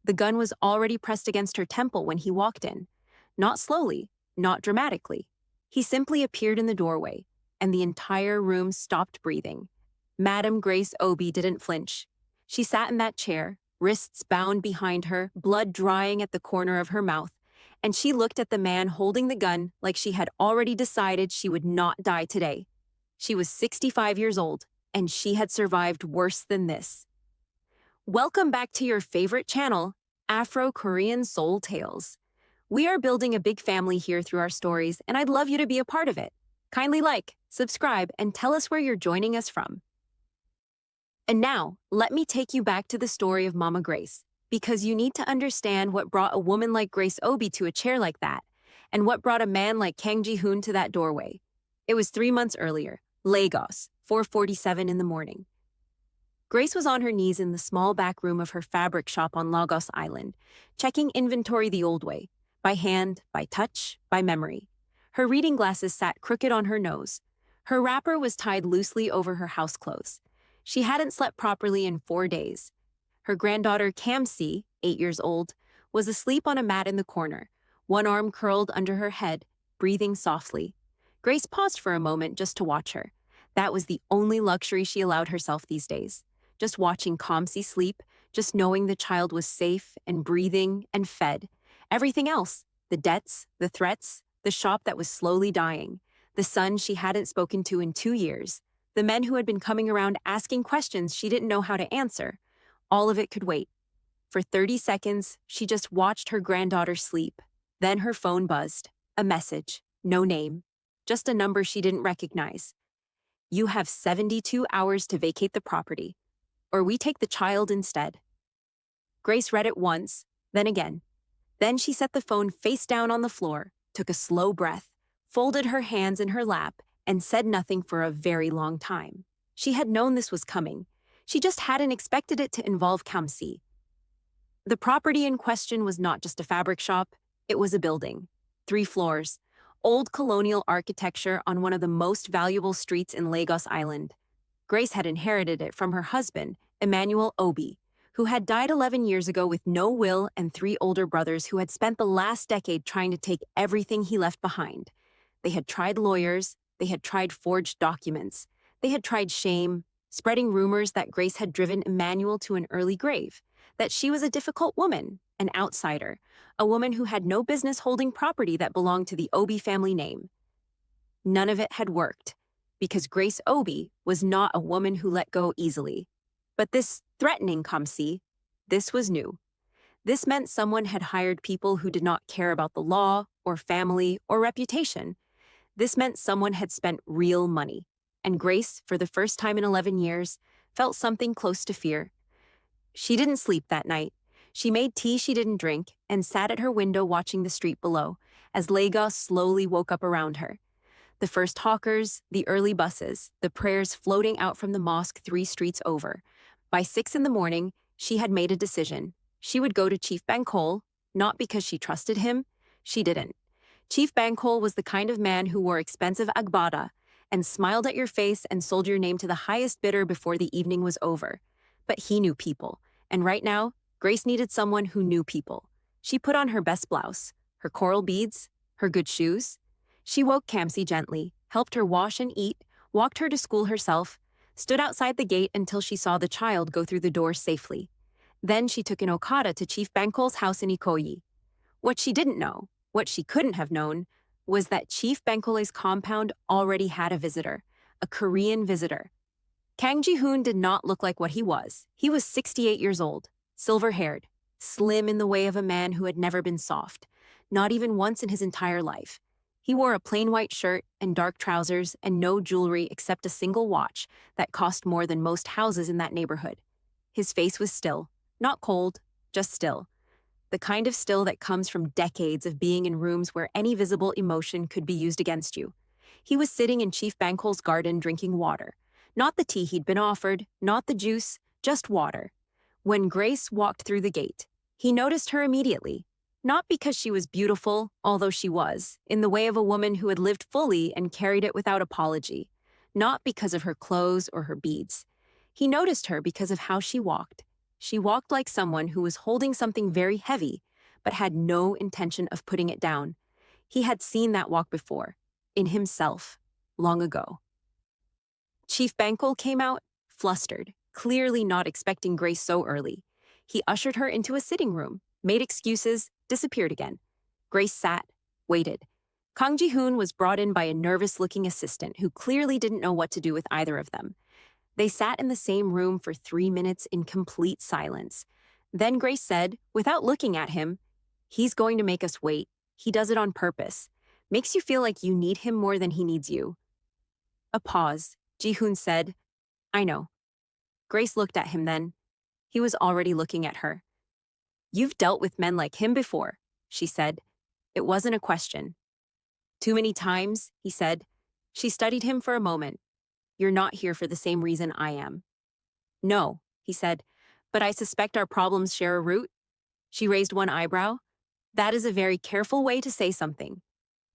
The gun was already pressed against her temple when he walked in. Not slowly, not dramatically. He simply appeared in the doorway, and the entire room stopped breathing. Madam Grace Obi didn't flinch. She sat in that chair, wrists bound behind her, blood drying at the corner of her mouth, and she looked at the man holding the gun like she had already decided she would not die today. She was 65 years old, and she had survived worse than this. Welcome back to your favorite channel, Afro-Korean Soul Tales. We are building a big family here through our stories, and I'd love you to be a part of it. Kindly like, subscribe, and tell us where you're joining us from. And now, let me take you back to the story of Mama Grace, because you need to understand what brought a woman like Grace Obi to a chair like that, and what brought a man like Kang Jae-won to that doorway. It was 3 months earlier, Lagos, 4:47 in the morning. Grace was on her knees in the small back room of her fabric shop on Lagos Island, checking inventory the old way, by hand, by touch, by memory. Her reading glasses sat crooked on her nose. Her wrapper was tied loosely over her house clothes. She hadn't slept properly in 4 days. Her granddaughter, Kamsi, 8 years old, was asleep on a mat in the corner, one arm curled under her head, breathing softly. Grace paused for a moment just to watch her. That was the only luxury she allowed herself these days. Just watching Kamsi sleep, just knowing the child was safe and breathing and fed. Everything else, the debts, the threats, the shop that was slowly dying, the son she hadn't spoken to in 2 years, the men who had been coming around asking questions she didn't know how to answer. All of it could wait. For 30 seconds, she just watched her granddaughter sleep. Then her phone buzzed. A message. No name. Just a number she didn't recognize. You have 72 hours to vacate the property, or we take the child instead. Grace read it once, then again. Then she set the phone face down on the floor, took a slow breath, folded her hands in her lap, and said nothing for a very long time. She had known this was coming. She just hadn't expected it to involve Kamsi. The property in question was not just a fabric shop, it was a building. 3 floors, old colonial architecture on one of the most valuable streets in Lagos Island. Grace had inherited it from her husband, Emmanuel Obi, who had died 11 years ago with no will and 3 older brothers who had spent the last decade trying to take everything he left behind. They had tried lawyers, they had tried forged documents, they had tried shame, spreading rumors that Grace had driven Emmanuel to an early grave, that she was a difficult woman, an outsider, a woman who had no business holding property that belonged to the Obi family name. None of it had worked, because Grace Obi was not a woman who let go easily. But this threatening Kamsi, this was new. This meant someone had hired people who did not care about the law or family or reputation. This meant someone had spent real money. And Grace, for the first time in 11 years, felt something close to fear. She didn't sleep that night. She made tea she didn't drink and sat at her window watching the street below as Lagos slowly woke up around her. The first hawkers, the early buses, the prayers floating out from the mosque 3 streets over. By 6 in the morning, she had made a decision. She would go to Chief Bankole, not because she trusted him. She didn't. Chief Bankole was the kind of man who wore expensive agbada and smiled at your face and sold your name to the highest bidder before the evening was over. But he knew people, and right now, Grace needed someone who knew people. She put on her best blouse, her coral beads, her good shoes. She woke Kamsi gently, helped her wash and eat, walked her to school herself, stood outside the gate until she saw the child go through the door safely. Then she took an Okada to Chief Bankole's house in Ikoyi. What she didn't know, what she couldn't have known, was that Chief Bankole's compound already had a visitor, a Korean visitor. Kang Jae-won did not look like what he was. He was 68 years old, silver-haired, slim in the way of a man who had never been soft, not even once in his entire life. He wore a plain white shirt and dark trousers and no jewelry except a single watch that cost more than most houses in that neighborhood. His face was still, not cold, just still. The kind of still that comes from decades of being in rooms where any visible emotion could be used against you. He was sitting in Chief Bankole's garden drinking water. Not the tea he'd been offered, not the juice, just water. When Grace walked through the gate, he noticed her immediately. Not because she was beautiful, although she was, in the way of a woman who had lived fully and carried it without apology. Not because of her clothes or her beads. He noticed her because of how she walked. She walked like someone who was holding something very heavy, but had no intention of putting it down. He had seen that walk before, in himself, long ago. Chief Bankole came out, flustered, clearly not expecting Grace so early. He ushered her into a sitting room, made excuses, disappeared again. Grace sat, waited. Kang Jae-won was brought in by a nervous-looking assistant who clearly didn't know what to do with either of them. They sat in the same room for 3 minutes in complete silence. Then Grace said, without looking at him, "He's going to make us wait. He does it on purpose. Makes you feel like you need him more than he needs you." A pause. Ji-hoon said, "I know." Grace looked at him then. He was already looking at her. "You've dealt with men like him before," she said. It wasn't a question. "Too many times," he said. She studied him for a moment. "You're not here for the same reason I am." "No," he said, "but I suspect our problems share a root." She raised one eyebrow. That is a very careful way to say something.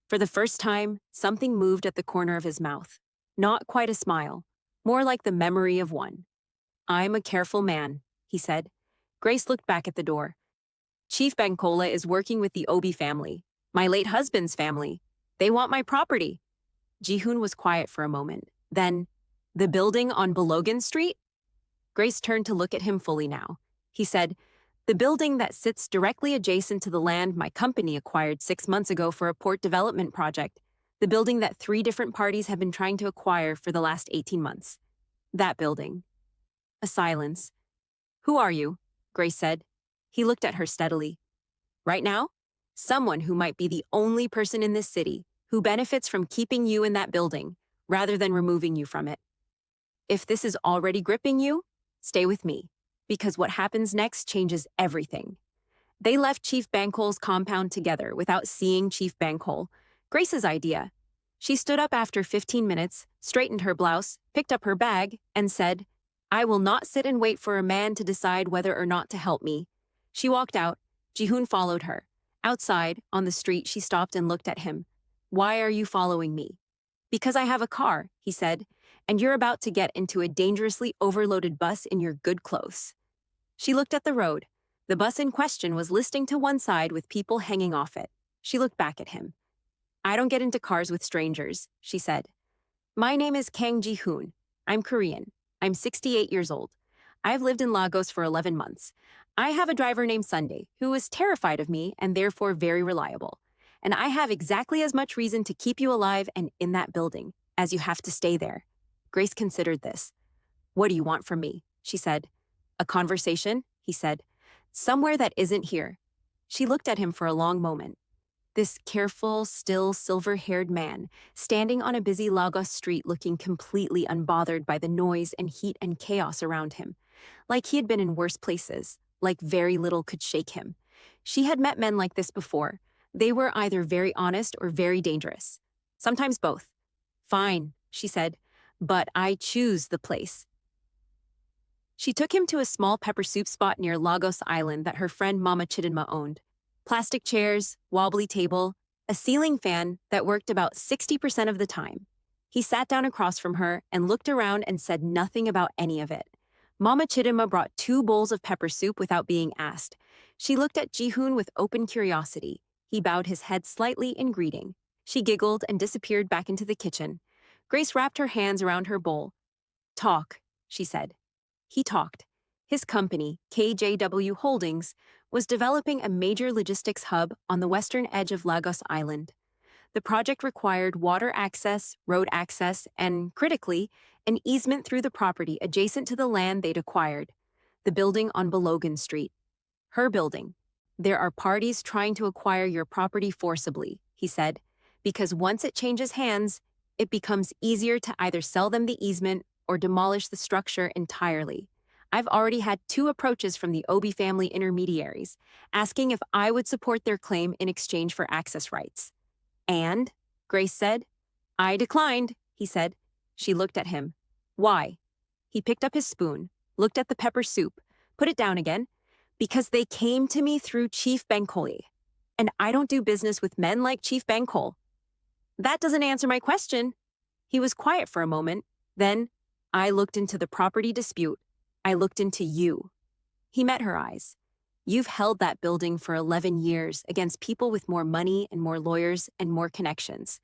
For the first time, something moved at the corner of his mouth. Not quite a smile, more like the memory of one. "I'm a careful man," he said. Grace looked back at the door. "Chief Bankole is working with the Obi family, my late husband's family. They want my property." Ji-hoon was quiet for a moment. Then, "The building on Balogun Street?" Grace turned to look at him fully now. He said, "The building that sits directly adjacent to the land my company acquired 6 months ago for a port development project. The building that 3 different parties have been trying to acquire for the last 18 months. That building." A silence. "Who are you?" Grace said. He looked at her steadily. "Right now? Someone who might be the only person in this city who benefits from keeping you in that building, rather than removing you from it. If this is already gripping you, stay with me, because what happens next changes everything." They left Chief Bankole's compound together without seeing Chief Bankole. Grace's idea. She stood up after 15 minutes, straightened her blouse, picked up her bag, and said, "I will not sit and wait for a man to decide whether or not to help me." She walked out. Ji-hoon followed her. Outside, on the street, she stopped and looked at him. "Why are you following me?" "Because I have a car," he said, "and you're about to get into a dangerously overloaded bus in your good clothes." She looked at the road. The bus in question was listing to one side with people hanging off it. She looked back at him. "I don't get into cars with strangers," she said. "My name is Kang Jae-won. I'm Korean. I'm 68 years old. I've lived in Lagos for 11 months. I have a driver named Sunday, who is terrified of me and therefore very reliable. And I have exactly as much reason to keep you alive and in that building, as you have to stay there." Grace considered this. "What do you want from me?" she said. "A conversation," he said. "Somewhere that isn't here." She looked at him for a long moment. This careful, still, silver-haired man, standing on a busy Lagos street looking completely unbothered by the noise and heat and chaos around him. Like he had been in worse places, like very little could shake him. She had met men like this before. They were either very honest or very dangerous. Sometimes both. "Fine," she said, "but I choose the place." She took him to a small pepper soup spot near Lagos Island that her friend Mama Chidinma owned. Plastic chairs, wobbly table, a ceiling fan that worked about 60% of the time. He sat down across from her and looked around and said nothing about any of it. Mama Chidinma brought 2 bowls of pepper soup without being asked. She looked at Ji-hoon with open curiosity. He bowed his head slightly in greeting. She giggled and disappeared back into the kitchen. Grace wrapped her hands around her bowl. "Talk," she said. He talked. His company, KJW Holdings, was developing a major logistics hub on the western edge of Lagos Island. The project required water access, road access, and, critically, an easement through the property adjacent to the land they'd acquired, the building on Balogun Street. Her building. "There are parties trying to acquire your property forcibly," he said, "because once it changes hands, it becomes easier to either sell them the easement or demolish the structure entirely. I've already had 2 approaches from the Obi family intermediaries, asking if I would support their claim in exchange for access rights." "And?" Grace said. "I declined," he said. She looked at him. "Why?" He picked up his spoon, looked at the pepper soup, put it down again. "Because they came to me through Chief Bankole, and I don't do business with men like Chief Bankole." "That doesn't answer my question." He was quiet for a moment. Then, "I looked into the property dispute. I looked into you." He met her eyes. You've held that building for 11 years against people with more money and more lawyers and more connections.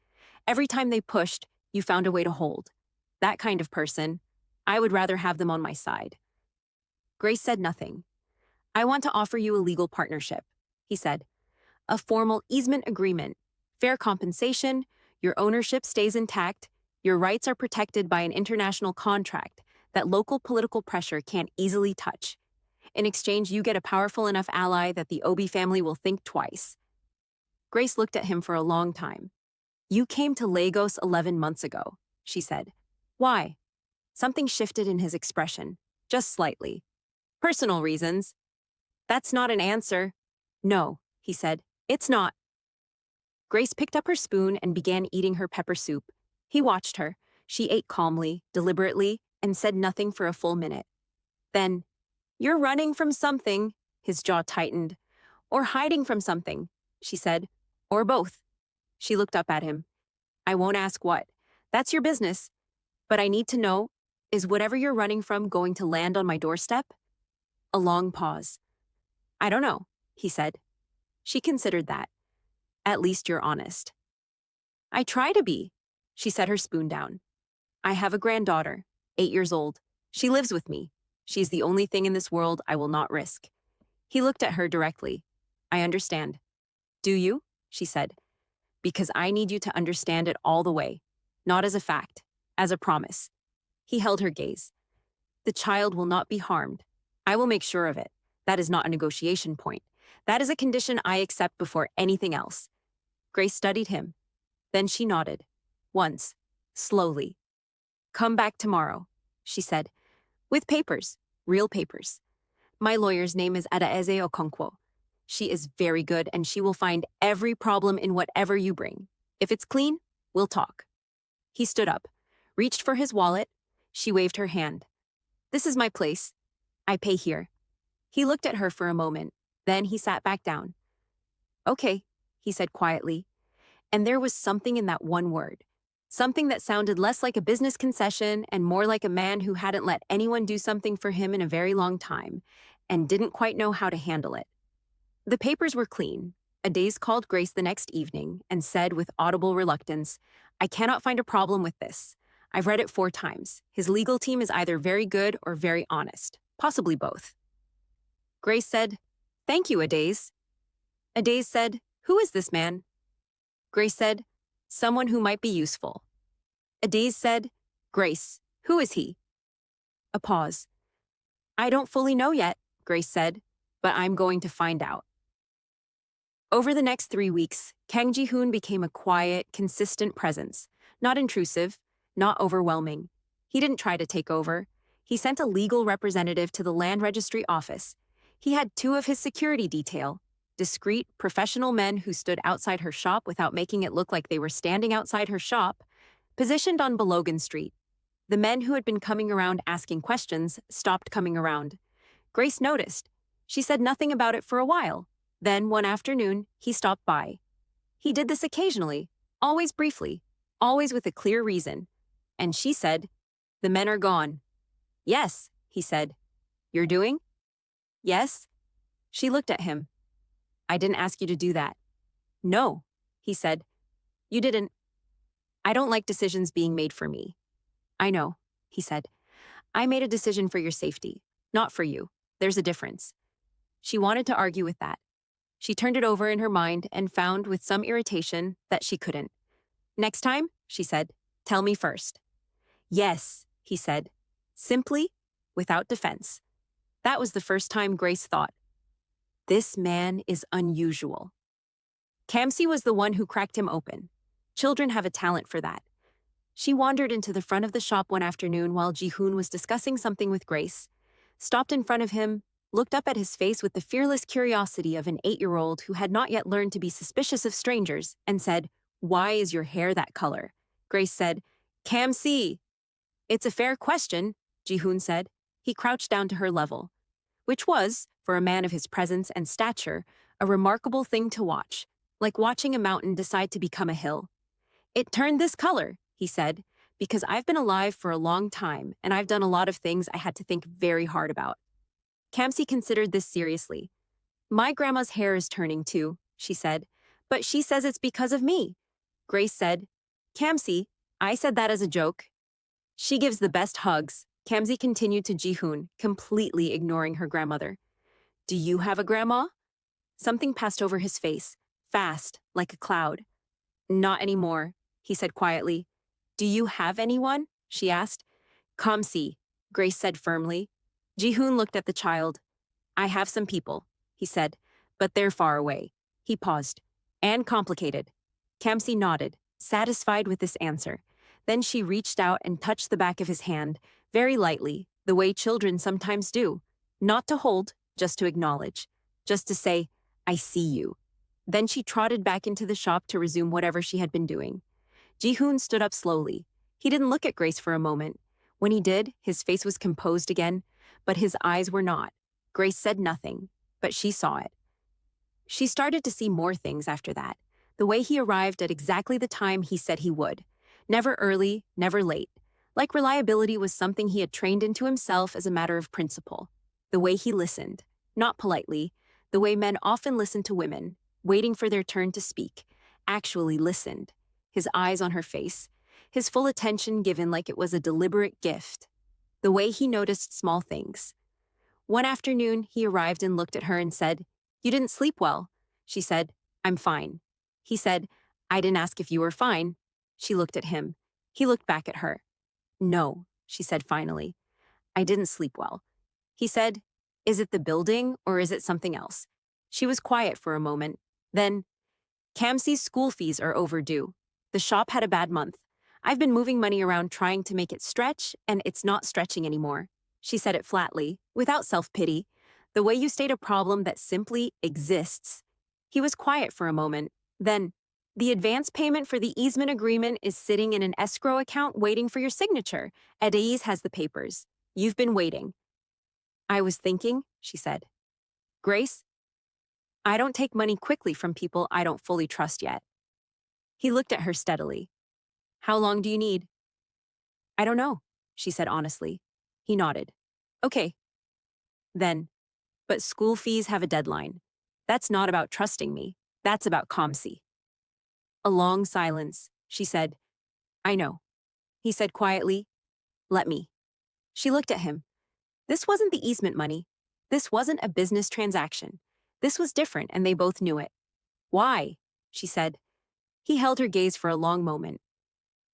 Every time they pushed, you found a way to hold. That kind of person, I would rather have them on my side. Grace said nothing. I want to offer you a legal partnership, he said. A formal easement agreement, fair compensation, your ownership stays intact, your rights are protected by an international contract that local political pressure can't easily touch. In exchange, you get a powerful enough ally that the Obi family will think twice. Grace looked at him for a long time. You came to Lagos 11 months ago, she said. Why? Something shifted in his expression, just slightly. Personal reasons. That's not an answer. No, he said. It's not. Grace picked up her spoon and began eating her pepper soup. He watched her. She ate calmly, deliberately, and said nothing for a full minute. Then, you're running from something, his jaw tightened. Or hiding from something, she said. Or both. She looked up at him. I won't ask what. That's your business. But I need to know, is whatever you're running from going to land on my doorstep? A long pause. I don't know, he said. She considered that. At least you're honest. I try to be. She set her spoon down. I have a granddaughter, 8 years old. She lives with me. She's the only thing in this world I will not risk. He looked at her directly. I understand. Do you? She said. Because I need you to understand it all the way. Not as a fact, as a promise. He held her gaze. The child will not be harmed. I will make sure of it. That is not a negotiation point. That is a condition I accept before anything else. Grace studied him. Then she nodded. Once. Slowly. Come back tomorrow, she said. With papers. Real papers. My lawyer's name is Adaeze Okonkwo. She is very good and she will find every problem in whatever you bring. If it's clean, we'll talk. He stood up, reached for his wallet. She waved her hand. This is my place. I pay here. He looked at her for a moment. Then he sat back down. Okay, he said quietly. And there was something in that one word. Something that sounded less like a business concession and more like a man who hadn't let anyone do something for him in a very long time and didn't quite know how to handle it. The papers were clean. Adaze called Grace the next evening and said with audible reluctance, I cannot find a problem with this. I've read it 4 times. His legal team is either very good or very honest, possibly both. Grace said, Thank you, Adaze. Adaze said, Who is this man? Grace said, Someone who might be useful. Adaze said, Grace, who is he? A pause. I don't fully know yet, Grace said, but I'm going to find out. Over the next 3 weeks, Kang Jae-won became a quiet, consistent presence, not intrusive, not overwhelming. He didn't try to take over. He sent a legal representative to the land registry office. He had 2 of his security detail, discreet, professional men who stood outside her shop without making it look like they were standing outside her shop, positioned on Balogun Street. The men who had been coming around asking questions stopped coming around. Grace noticed. She said nothing about it for a while. Then, one afternoon, he stopped by. He did this occasionally, always briefly, always with a clear reason. And she said, The men are gone. Yes, he said. You're doing? Yes. She looked at him. I didn't ask you to do that. No, he said. You didn't. I don't like decisions being made for me. I know, he said. I made a decision for your safety, not for you. There's a difference. She wanted to argue with that. She turned it over in her mind and found with some irritation that she couldn't. Next time, she said, tell me first. Yes, he said, simply, without defense. That was the first time Grace thought, this man is unusual. Kamsi was the one who cracked him open. Children have a talent for that. She wandered into the front of the shop one afternoon while Ji-hoon was discussing something with Grace, stopped in front of him, looked up at his face with the fearless curiosity of an 8-year-old who had not yet learned to be suspicious of strangers, and said, Why is your hair that color? Grace said, Kamsi. It's a fair question, Ji-hoon said. He crouched down to her level, which was, for a man of his presence and stature, a remarkable thing to watch, like watching a mountain decide to become a hill. It turned this color, he said, because I've been alive for a long time and I've done a lot of things I had to think very hard about. Kamsi considered this seriously. My grandma's hair is turning too, she said, but she says it's because of me. Grace said, Kamsi, I said that as a joke. She gives the best hugs. Kamsi continued to Jihoon, completely ignoring her grandmother. Do you have a grandma? Something passed over his face, fast, like a cloud. Not anymore, he said quietly. Do you have anyone? She asked. Kamsi, Grace said firmly. Jihoon looked at the child. I have some people, he said, but they're far away. He paused. And complicated. Kamsi nodded, satisfied with this answer. Then she reached out and touched the back of his hand, very lightly, the way children sometimes do. Not to hold, just to acknowledge. Just to say, I see you. Then she trotted back into the shop to resume whatever she had been doing. Jihoon stood up slowly. He didn't look at Grace for a moment. When he did, his face was composed again, but his eyes were not. Grace said nothing, but she saw it. She started to see more things after that. The way he arrived at exactly the time he said he would. Never early, never late. Like reliability was something he had trained into himself as a matter of principle. The way he listened, not politely, the way men often listen to women, waiting for their turn to speak, actually listened. His eyes on her face, his full attention given like it was a deliberate gift. The way he noticed small things. One afternoon, he arrived and looked at her and said, You didn't sleep well. She said, I'm fine. He said, I didn't ask if you were fine. She looked at him. He looked back at her. No, she said finally. I didn't sleep well. He said, Is it the building or is it something else? She was quiet for a moment. Then, Kamsi's school fees are overdue. The shop had a bad month. I've been moving money around trying to make it stretch, and it's not stretching anymore. She said it flatly, without self-pity, the way you state a problem that simply exists. He was quiet for a moment. Then, the advance payment for the easement agreement is sitting in an escrow account waiting for your signature. Edais has the papers. You've been waiting. I was thinking, she said. Grace, I don't take money quickly from people I don't fully trust yet. He looked at her steadily. How long do you need? I don't know, she said honestly. He nodded. Okay. Then, but school fees have a deadline. That's not about trusting me. That's about Kamsi. A long silence. She said, I know. He said quietly, Let me. She looked at him. This wasn't the easement money. This wasn't a business transaction. This was different, and they both knew it. Why? She said. He held her gaze for a long moment.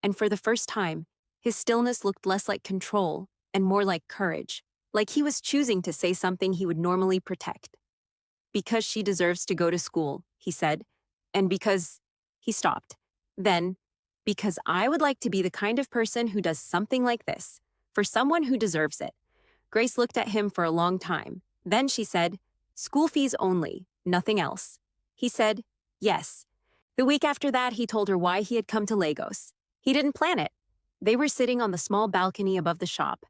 And for the first time, his stillness looked less like control and more like courage, like he was choosing to say something he would normally protect. Because she deserves to go to school, he said, and because... He stopped. Then, because I would like to be the kind of person who does something like this, for someone who deserves it. Grace looked at him for a long time. Then she said, School fees only, nothing else. He said, yes. The week after that, he told her why he had come to Lagos. He didn't plan it. They were sitting on the small balcony above the shop.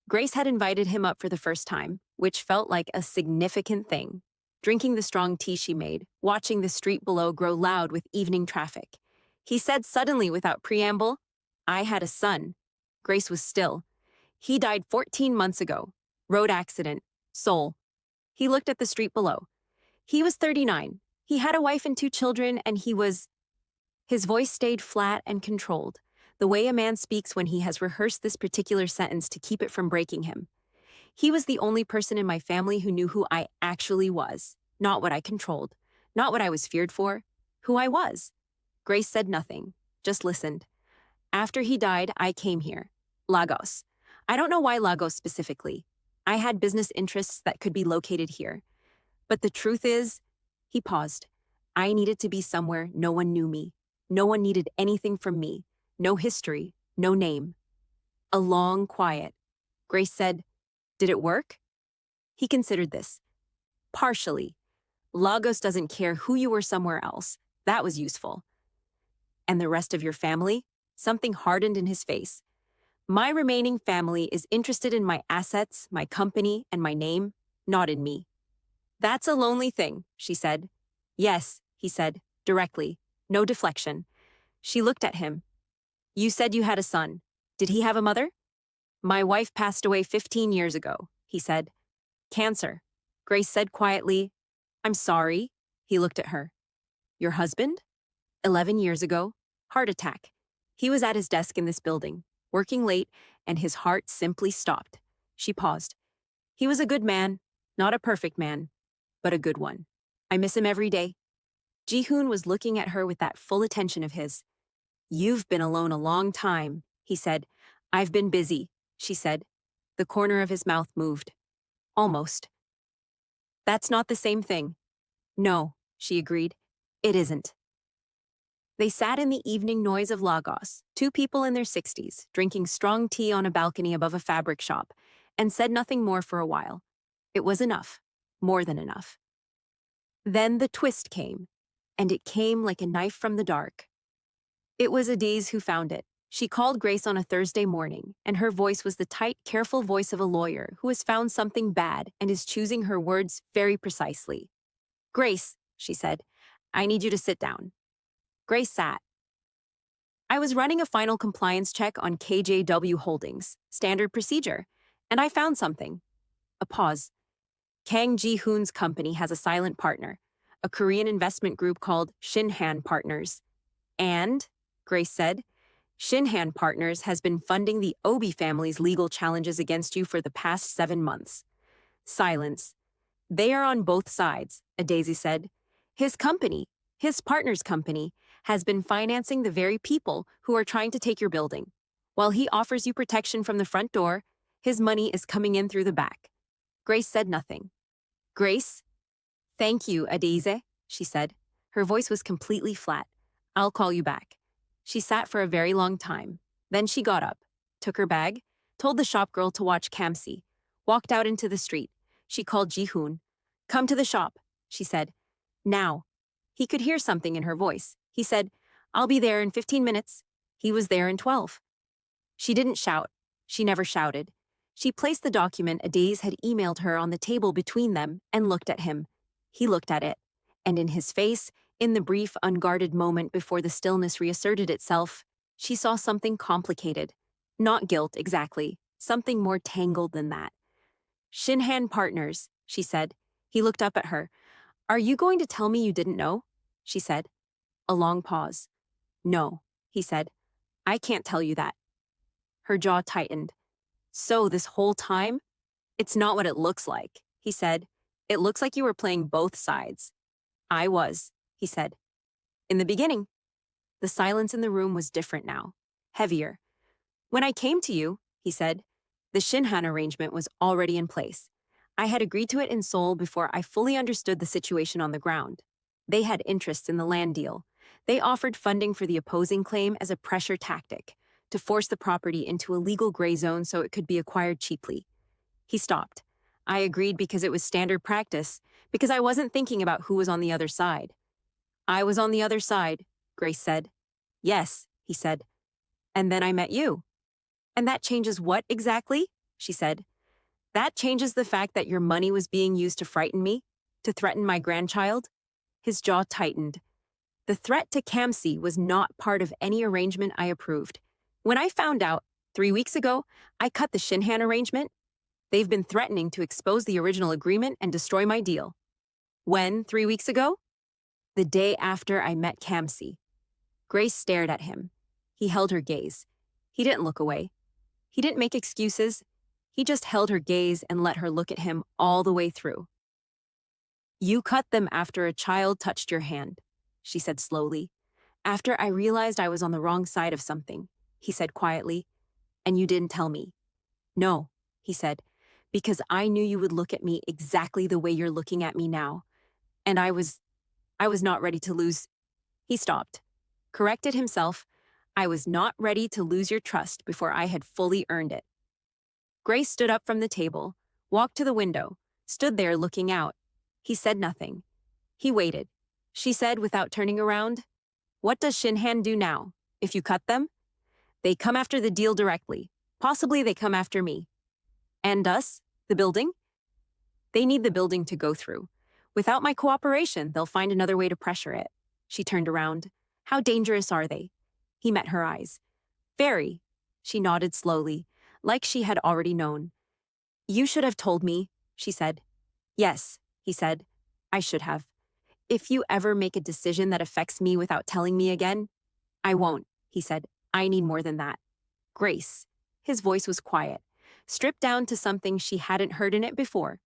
Grace had invited him up for the first time, which felt like a significant thing. Drinking the strong tea she made, watching the street below grow loud with evening traffic. He said suddenly without preamble, I had a son. Grace was still. He died 14 months ago. Road accident. Seoul. He looked at the street below. He was 39. He had a wife and 2 children, and he was... His voice stayed flat and controlled, the way a man speaks when he has rehearsed this particular sentence to keep it from breaking him. He was the only person in my family who knew who I actually was, not what I controlled, not what I was feared for, who I was. Grace said nothing, just listened. After he died, I came here. Lagos. I don't know why Lagos specifically. I had business interests that could be located here. But the truth is, he paused. I needed to be somewhere no one knew me. No one needed anything from me. No history, no name. A long quiet. Grace said, Did it work? He considered this. Partially. Lagos doesn't care who you were somewhere else. That was useful. And the rest of your family? Something hardened in his face. My remaining family is interested in my assets, my company, and my name, not in me. That's a lonely thing, she said. Yes, he said, directly. No deflection. She looked at him. You said you had a son. Did he have a mother? My wife passed away 15 years ago, he said. Cancer. Grace said quietly. I'm sorry. He looked at her. Your husband? 11 years ago. Heart attack. He was at his desk in this building, working late, and his heart simply stopped. She paused. He was a good man, not a perfect man, but a good one. I miss him every day. Ji-hoon was looking at her with that full attention of his. You've been alone a long time, he said. I've been busy, she said. The corner of his mouth moved. Almost. That's not the same thing. No, she agreed. It isn't. They sat in the evening noise of Lagos, two people in their 60s, drinking strong tea on a balcony above a fabric shop, and said nothing more for a while. It was enough, more than enough. Then the twist came, and it came like a knife from the dark. It was Adiz who found it. She called Grace on a Thursday morning, and her voice was the tight, careful voice of a lawyer who has found something bad and is choosing her words very precisely. Grace, she said, I need you to sit down. Grace sat. I was running a final compliance check on KJW Holdings, standard procedure, and I found something. A pause. Kang Jae-won's company has a silent partner, a Korean investment group called Shinhan Partners. And, Grace said, Shinhan Partners has been funding the Obi family's legal challenges against you for the past 7 months. Silence. They are on both sides, Adaisy said. His company, his partner's company, has been financing the very people who are trying to take your building. While he offers you protection from the front door, his money is coming in through the back. Grace said nothing. Grace? Thank you, Adaisy, she said. Her voice was completely flat. I'll call you back. She sat for a very long time. Then she got up, took her bag, told the shop girl to watch Kamsi, walked out into the street. She called Ji-hoon. Come to the shop, she said. Now. He could hear something in her voice. He said, I'll be there in 15 minutes. He was there in 12. She didn't shout. She never shouted. She placed the document Adiz had emailed her on the table between them and looked at him. He looked at it. And in his face, in the brief, unguarded moment before the stillness reasserted itself, she saw something complicated. Not guilt, exactly. Something more tangled than that. Shinhan Partners, she said. He looked up at her. Are you going to tell me you didn't know? She said. A long pause. No, he said. I can't tell you that. Her jaw tightened. So this whole time? It's not what it looks like, he said. It looks like you were playing both sides. I was, he said. In the beginning. The silence in the room was different now, heavier. When I came to you, he said, the Shinhan arrangement was already in place. I had agreed to it in Seoul before I fully understood the situation on the ground. They had interests in the land deal. They offered funding for the opposing claim as a pressure tactic, to force the property into a legal gray zone so it could be acquired cheaply. He stopped. I agreed because it was standard practice, because I wasn't thinking about who was on the other side. I was on the other side, Grace said. Yes, he said. And then I met you. And that changes what exactly? She said. That changes the fact that your money was being used to frighten me, to threaten my grandchild. His jaw tightened. The threat to Kamsi was not part of any arrangement I approved. When I found out, 3 weeks ago, I cut the Shinhan arrangement. They've been threatening to expose the original agreement and destroy my deal. When, 3 weeks ago? The day after I met Kamsi. Grace stared at him. He held her gaze. He didn't look away. He didn't make excuses. He just held her gaze and let her look at him all the way through. You cut them after a child touched your hand, she said slowly. After I realized I was on the wrong side of something, he said quietly. And you didn't tell me. No, he said, because I knew you would look at me exactly the way you're looking at me now. And I was not ready to lose. He stopped, corrected himself. I was not ready to lose your trust before I had fully earned it. Grace stood up from the table, walked to the window, stood there looking out. He said nothing. He waited. She said without turning around, What does Shinhan do now, if you cut them? They come after the deal directly. Possibly they come after me. And us? The building? They need the building to go through. Without my cooperation, they'll find another way to pressure it. She turned around. How dangerous are they? He met her eyes. Very. She nodded slowly, like she had already known. You should have told me, she said. Yes, he said. I should have. If you ever make a decision that affects me without telling me again, I won't, he said. I need more than that. Grace. His voice was quiet, stripped down to something she hadn't heard in it before.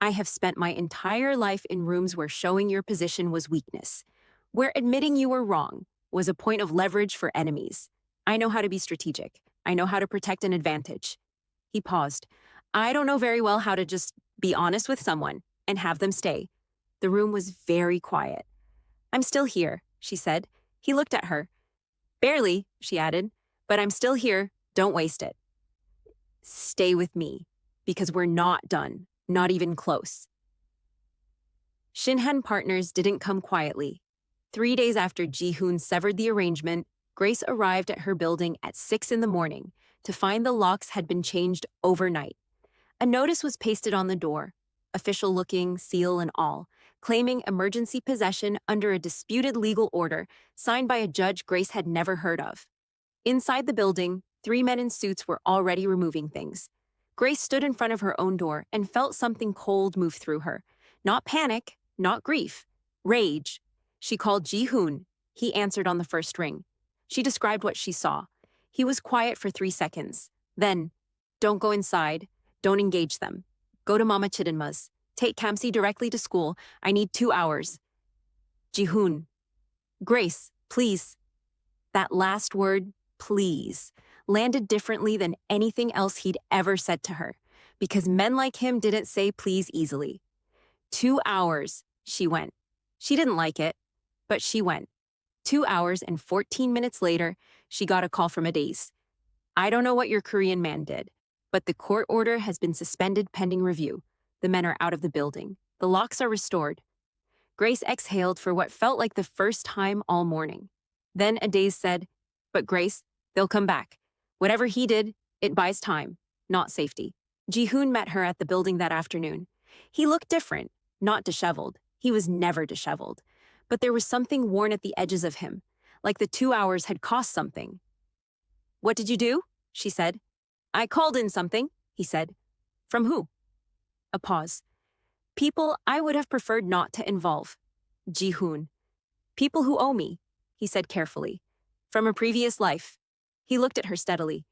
I have spent my entire life in rooms where showing your position was weakness, where admitting you were wrong was a point of leverage for enemies. I know how to be strategic. I know how to protect an advantage. He paused. I don't know very well how to just be honest with someone and have them stay. The room was very quiet. I'm still here, she said. He looked at her. Barely, she added, but I'm still here. Don't waste it. Stay with me, because we're not done, not even close. Shinhan Partners didn't come quietly. 3 days after Ji-hoon severed the arrangement, Grace arrived at her building at 6 in the morning to find the locks had been changed overnight. A notice was pasted on the door, official-looking, seal and all, claiming emergency possession under a disputed legal order signed by a judge Grace had never heard of. Inside the building, 3 men in suits were already removing things. Grace stood in front of her own door and felt something cold move through her. Not panic, not grief, rage. She called Ji-hoon. He answered on the first ring. She described what she saw. He was quiet for 3 seconds. Then, don't go inside. Don't engage them. Go to Mama Chidinma's. Take Kamsi directly to school. I need 2 hours. Ji-hoon. Grace, please. That last word, please, landed differently than anything else he'd ever said to her, because men like him didn't say please easily. 2 hours, she went. She didn't like it, but she went. 2 hours and 14 minutes later, she got a call from Adaze. I don't know what your Korean man did, but the court order has been suspended pending review. The men are out of the building. The locks are restored. Grace exhaled for what felt like the first time all morning. Then Adaze said, but Grace, they'll come back. Whatever he did, it buys time, not safety. Ji-hoon met her at the building that afternoon. He looked different, not disheveled. He was never disheveled. But there was something worn at the edges of him, like the 2 hours had cost something. What did you do? She said. I called in something, he said. From who? A pause. People I would have preferred not to involve. Ji-hoon. People who owe me, he said carefully. From a previous life. He looked at her steadily.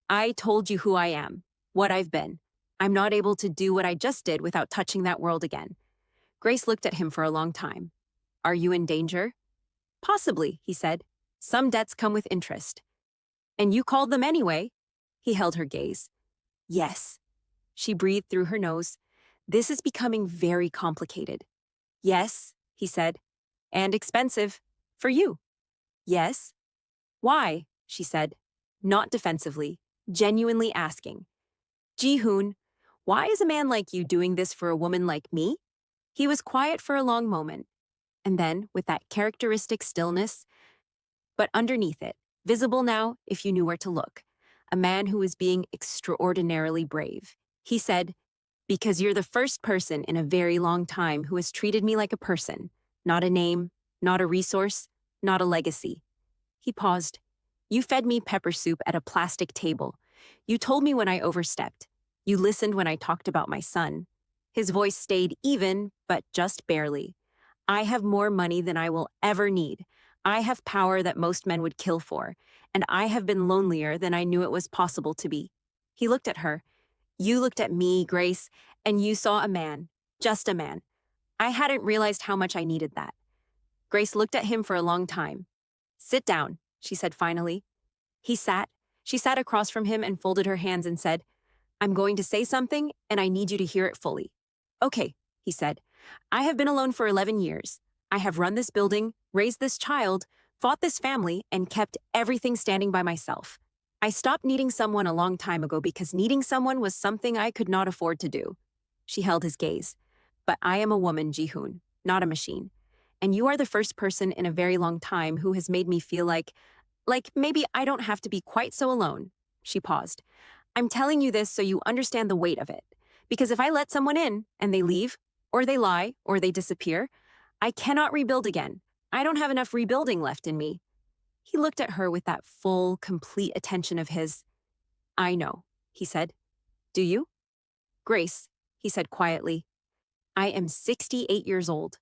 I told you who I am, what I've been. I'm not able to do what I just did without touching that world again. Grace looked at him for a long time. Are you in danger? Possibly, he said. Some debts come with interest. And you called them anyway? He held her gaze. Yes. She breathed through her nose. This is becoming very complicated. Yes, he said. And expensive. For you. Yes. Why? She said. Not defensively, genuinely asking. Ji-hoon, why is a man like you doing this for a woman like me? He was quiet for a long moment. And then, with that characteristic stillness, but underneath it, visible now if you knew where to look, a man who was being extraordinarily brave. He said, because you're the first person in a very long time who has treated me like a person, not a name, not a resource, not a legacy. He paused. You fed me pepper soup at a plastic table. You told me when I overstepped. You listened when I talked about my son. His voice stayed even, but just barely. I have more money than I will ever need. I have power that most men would kill for, and I have been lonelier than I knew it was possible to be. He looked at her. You looked at me, Grace, and you saw a man, just a man. I hadn't realized how much I needed that. Grace looked at him for a long time. Sit down, she said finally. He sat. She sat across from him and folded her hands and said, I'm going to say something, and I need you to hear it fully. Okay, he said. I have been alone for 11 years. I have run this building, raised this child, fought this family, and kept everything standing by myself. I stopped needing someone a long time ago because needing someone was something I could not afford to do. She held his gaze. But I am a woman, Ji-hoon, not a machine. And you are the first person in a very long time who has made me feel like maybe I don't have to be quite so alone. She paused. I'm telling you this so you understand the weight of it. Because if I let someone in and they leave, or they lie, or they disappear, I cannot rebuild again. I don't have enough rebuilding left in me. He looked at her with that full, complete attention of his. I know, he said. Do you? Grace, he said quietly. I am 68 years old.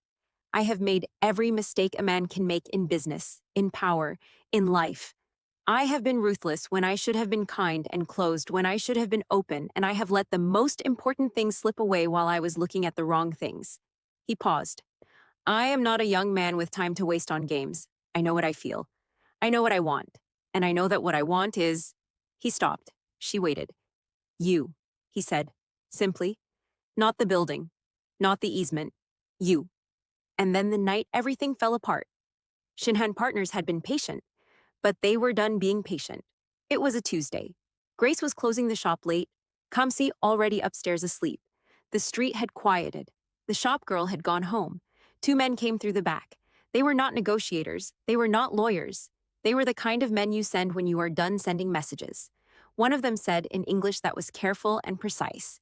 I have made every mistake a man can make in business, in power, in life. I have been ruthless when I should have been kind and closed when I should have been open, and I have let the most important things slip away while I was looking at the wrong things. He paused. I am not a young man with time to waste on games. I know what I feel. I know what I want. And I know that what I want is... He stopped. She waited. You, he said, simply. Not the building. Not the easement. You. And then the night everything fell apart. Shinhan Partners had been patient, but they were done being patient. It was a Tuesday. Grace was closing the shop late, Kamsi already upstairs asleep. The street had quieted. The shop girl had gone home. Two men came through the back. They were not negotiators. They were not lawyers. They were the kind of men you send when you are done sending messages. One of them said in English that was careful and precise,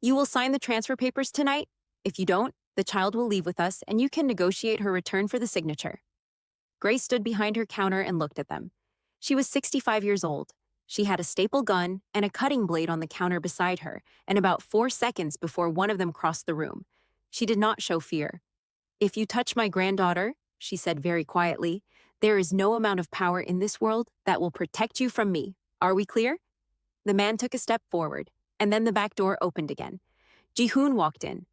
"You will sign the transfer papers tonight? If you don't, the child will leave with us and you can negotiate her return for the signature." Grace stood behind her counter and looked at them. She was 65 years old. She had a staple gun and a cutting blade on the counter beside her, and about 4 seconds before one of them crossed the room. She did not show fear. "If you touch my granddaughter," she said very quietly, "there is no amount of power in this world that will protect you from me. Are we clear?" The man took a step forward, and then the back door opened again. Ji-hoon walked in.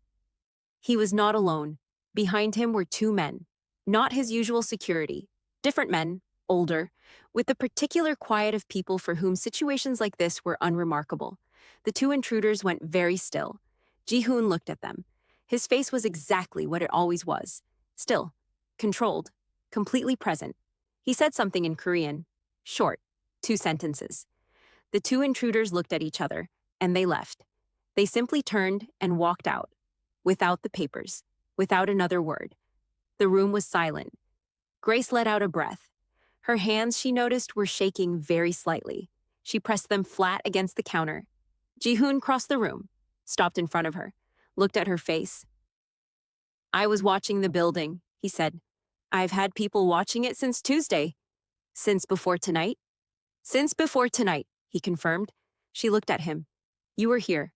He was not alone. Behind him were two men. Not his usual security. Different men, older, with the particular quiet of people for whom situations like this were unremarkable. The two intruders went very still. Ji-hoon looked at them. His face was exactly what it always was. Still, controlled, completely present. He said something in Korean. Short, 2 sentences. The two intruders looked at each other, and they left. They simply turned and walked out, without the papers, without another word. The room was silent. Grace let out a breath. Her hands, she noticed, were shaking very slightly. She pressed them flat against the counter. Ji-hoon crossed the room, stopped in front of her, looked at her face. "I was watching the building," he said. "I've had people watching it since Tuesday." "Since before tonight?" "Since before tonight," he confirmed. She looked at him. "You were here."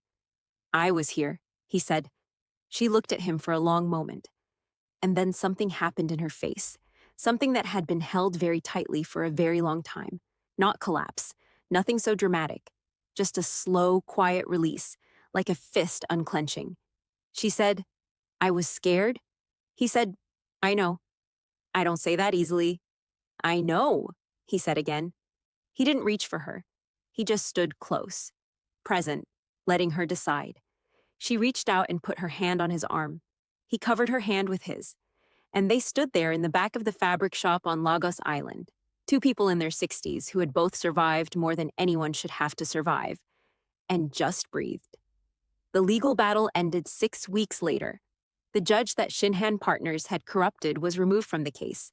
"I was here," he said. She looked at him for a long moment. And then something happened in her face, something that had been held very tightly for a very long time. Not collapse, nothing so dramatic, just a slow, quiet release, like a fist unclenching. She said, "I was scared." He said, "I know. I don't say that easily." "I know," he said again. He didn't reach for her. He just stood close, present, letting her decide. She reached out and put her hand on his arm. He covered her hand with his, and they stood there in the back of the fabric shop on Lagos Island, two people in their 60s who had both survived more than anyone should have to survive, and just breathed. The legal battle ended 6 weeks later. The judge that Shinhan Partners had corrupted was removed from the case.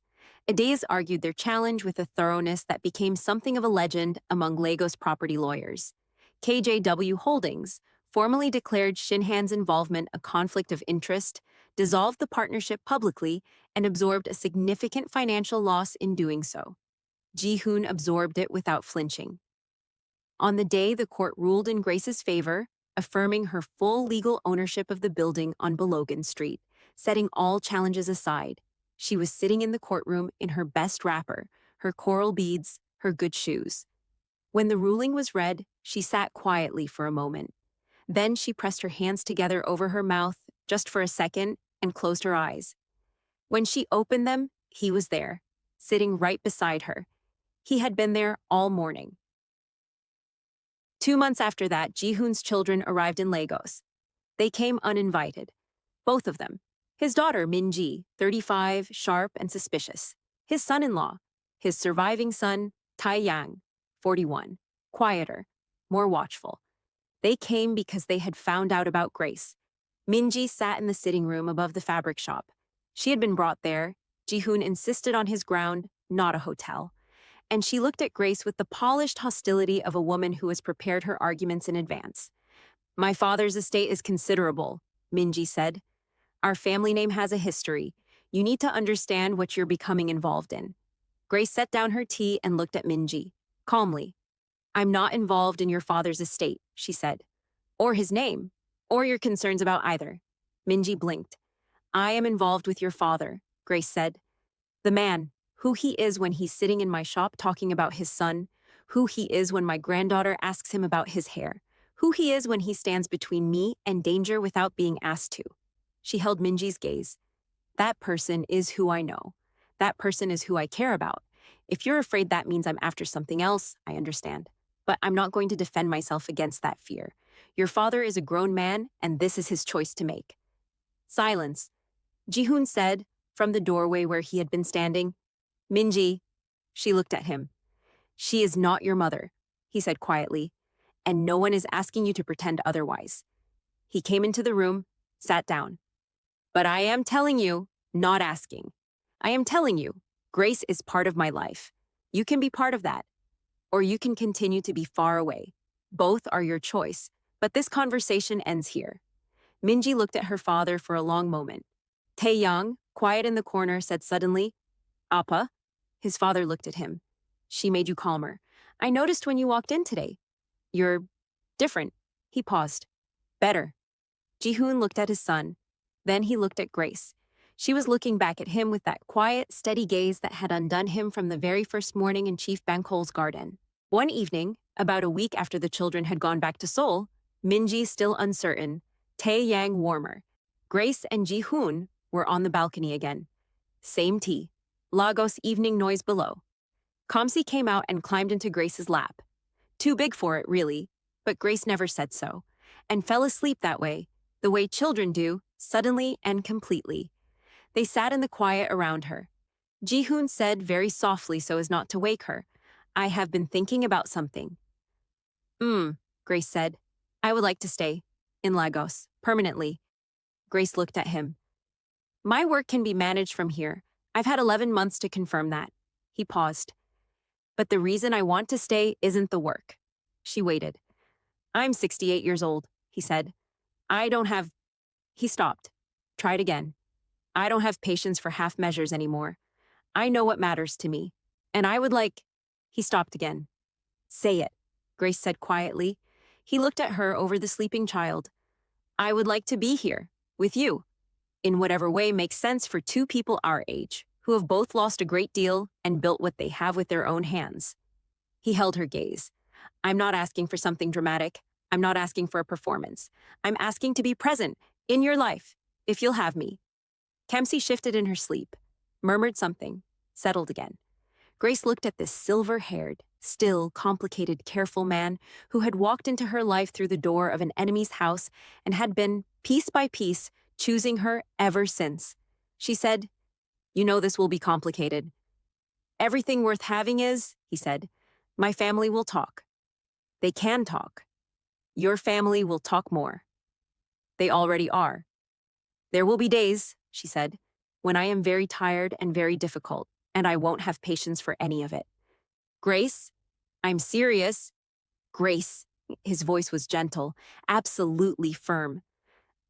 Adays argued their challenge with a thoroughness that became something of a legend among Lagos property lawyers. KJW Holdings formally declared Shinhan's involvement a conflict of interest, dissolved the partnership publicly, and absorbed a significant financial loss in doing so. Ji-hoon absorbed it without flinching. On the day the court ruled in Grace's favor, affirming her full legal ownership of the building on Balogun Street, setting all challenges aside, she was sitting in the courtroom in her best wrapper, her coral beads, her good shoes. When the ruling was read, she sat quietly for a moment. Then she pressed her hands together over her mouth, just for a second, and closed her eyes. When she opened them, he was there, sitting right beside her. He had been there all morning. 2 months after that, Ji-hoon's children arrived in Lagos. They came uninvited. Both of them. His daughter, Min-ji, 35, sharp and suspicious. His son-in-law, his surviving son, Tai-yang, 41, quieter, more watchful. They came because they had found out about Grace. Min-ji sat in the sitting room above the fabric shop. She had been brought there. Ji-hoon insisted on his ground, not a hotel. And she looked at Grace with the polished hostility of a woman who has prepared her arguments in advance. "My father's estate is considerable," Min-ji said. "Our family name has a history. You need to understand what you're becoming involved in." Grace set down her tea and looked at Min-ji, calmly. "I'm not involved in your father's estate," she said. "Or his name, or your concerns about either. Minji blinked. I am involved with your father, Grace said. The man, who he is when he's sitting in my shop talking about his son, who he is when my granddaughter asks him about his hair, who he is when he stands between me and danger without being asked to. She held Minji's gaze. That person is who I know. That person is who I care about. If you're afraid that means I'm after something else, I understand. But I'm not going to defend myself against that fear. Your father is a grown man, and this is his choice to make. Silence. Ji-hoon said, from the doorway where he had been standing. Minji. She looked at him. She is not your mother, he said quietly, and no one is asking you to pretend otherwise. He came into the room, sat down. But I am telling you, not asking. I am telling you, Grace is part of my life. You can be part of that, or you can continue to be far away. Both are your choice, but this conversation ends here. Minji looked at her father for a long moment. Tae-young, quiet in the corner, said suddenly, Appa. His father looked at him. She made you calmer. I noticed when you walked in today. You're different. He paused. Better. Ji-hoon looked at his son. Then he looked at Grace. She was looking back at him with that quiet, steady gaze that had undone him from the very first morning in Chief Bangkol's garden. One evening, about a week after the children had gone back to Seoul, Minji still uncertain, Tae-yang warmer. Grace and Ji-hoon were on the balcony again. Same tea. Lagos evening noise below. Kamsi came out and climbed into Grace's lap. Too big for it, really, but Grace never said so, and fell asleep that way, the way children do, suddenly and completely. They sat in the quiet around her. Ji-hoon said very softly so as not to wake her, I have been thinking about something. Grace said. I would like to stay. In Lagos. Permanently. Grace looked at him. My work can be managed from here. I've had 11 months to confirm that. He paused. But the reason I want to stay isn't the work. She waited. I'm 68 years old, he said. I don't have... He stopped. Tried again. I don't have patience for half measures anymore. I know what matters to me. And I would like... He stopped again. Say it, Grace said quietly. He looked at her over the sleeping child. I would like to be here, with you, in whatever way makes sense for two people our age, who have both lost a great deal and built what they have with their own hands. He held her gaze. I'm not asking for something dramatic. I'm not asking for a performance. I'm asking to be present, in your life, if you'll have me. Kamsi shifted in her sleep, murmured something, settled again. Grace looked at this silver-haired, still, complicated, careful man who had walked into her life through the door of an enemy's house and had been, piece by piece, choosing her ever since. She said, You know this will be complicated. Everything worth having is, he said, my family will talk. They can talk. Your family will talk more. They already are. There will be days, she said, when I am very tired and very difficult, and I won't have patience for any of it. Grace, I'm serious. Grace, his voice was gentle, absolutely firm.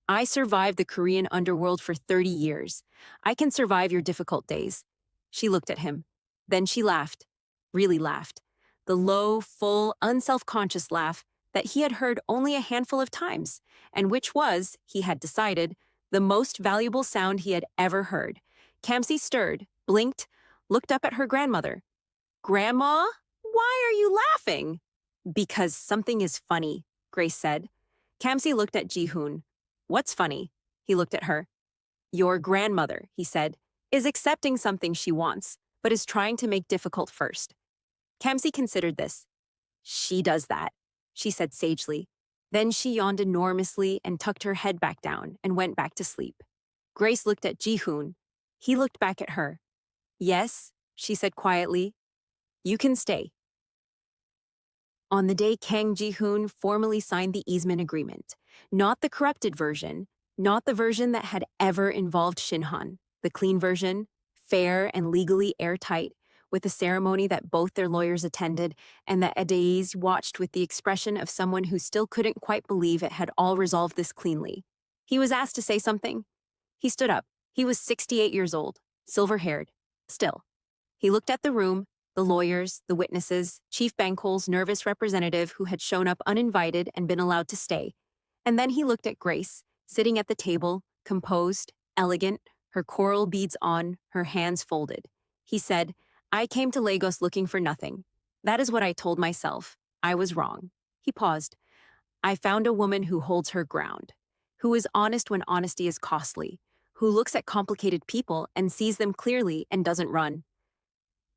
I survived the Korean underworld for 30 years. I can survive your difficult days. She looked at him. Then she laughed, really laughed. The low, full, unself-conscious laugh that he had heard only a handful of times, and which was, he had decided, the most valuable sound he had ever heard. Kamsi stirred, blinked, looked up at her grandmother. Grandma, why are you laughing? Because something is funny, Grace said. Kamsi looked at Ji-hoon. What's funny? He looked at her. Your grandmother, he said, is accepting something she wants, but is trying to make difficult first. Kamsi considered this. She does that, she said sagely. Then she yawned enormously and tucked her head back down and went back to sleep. Grace looked at Ji-hoon. He looked back at her. Yes, she said quietly. You can stay. On the day Kang Jae-won formally signed the easement agreement, not the corrupted version, not the version that had ever involved Shinhan, the clean version, fair and legally airtight, with a ceremony that both their lawyers attended and that Adaiz watched with the expression of someone who still couldn't quite believe it had all resolved this cleanly. He was asked to say something. He stood up. He was 68 years old, silver-haired, still. He looked at the room, the lawyers, the witnesses, Chief Bangkol's nervous representative who had shown up uninvited and been allowed to stay. And then he looked at Grace, sitting at the table, composed, elegant, her coral beads on, her hands folded. He said, "I came to Lagos looking for nothing. That is what I told myself. I was wrong." He paused. "I found a woman who holds her ground, who is honest when honesty is costly, who looks at complicated people and sees them clearly and doesn't run."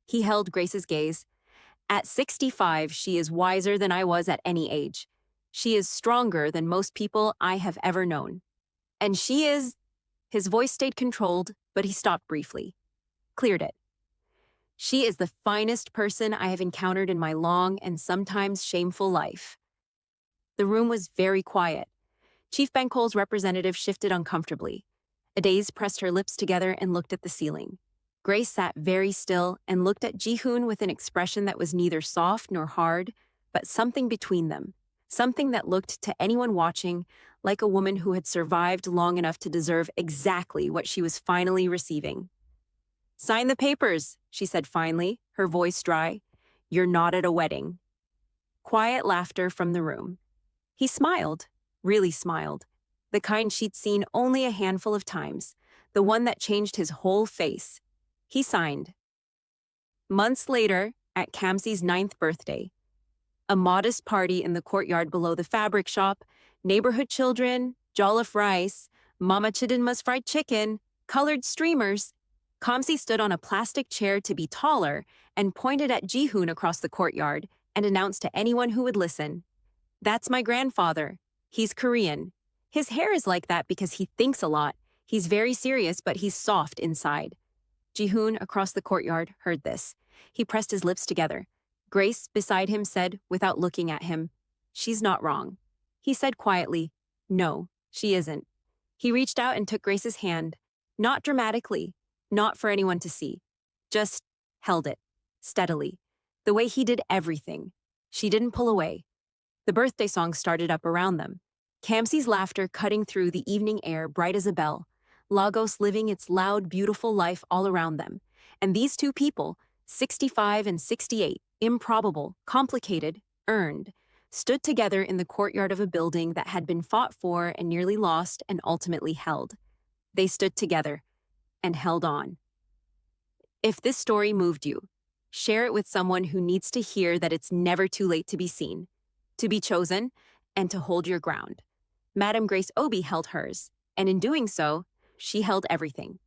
He held Grace's gaze. "At 65, she is wiser than I was at any age. She is stronger than most people I have ever known. And she is—" His voice stayed controlled, but he stopped briefly. Cleared it. "She is the finest person I have encountered in my long and sometimes shameful life." The room was very quiet. Chief Bankol's representative shifted uncomfortably. Adaze pressed her lips together and looked at the ceiling. Grace sat very still and looked at Ji-hoon with an expression that was neither soft nor hard, but something between them. Something that looked to anyone watching like a woman who had survived long enough to deserve exactly what she was finally receiving. "Sign the papers," she said finally, her voice dry. "You're not at a wedding." Quiet laughter from the room. He smiled, really smiled, the kind she'd seen only a handful of times, the one that changed his whole face. He signed. Months later, at Kamsi's 9th birthday, a modest party in the courtyard below the fabric shop, neighborhood children, jollof rice, Mama Chidinma's fried chicken, colored streamers. Kamsi stood on a plastic chair to be taller and pointed at Ji-hoon across the courtyard and announced to anyone who would listen, "That's my grandfather. He's Korean. His hair is like that because he thinks a lot. He's very serious, but he's soft inside." Ji-hoon across the courtyard heard this. He pressed his lips together. Grace, beside him, said, without looking at him, "She's not wrong." He said quietly, "No, she isn't." He reached out and took Grace's hand, not dramatically, not for anyone to see, just held it, steadily, the way he did everything. She didn't pull away. The birthday song started up around them. Kamsi's laughter cutting through the evening air bright as a bell, Lagos living its loud, beautiful life all around them. And these two people, 65 and 68, improbable, complicated, earned, stood together in the courtyard of a building that had been fought for and nearly lost and ultimately held. They stood together and held on. If this story moved you, share it with someone who needs to hear that it's never too late to be seen, to be chosen, and to hold your ground. Madam Grace Obi held hers, and in doing so, she held everything.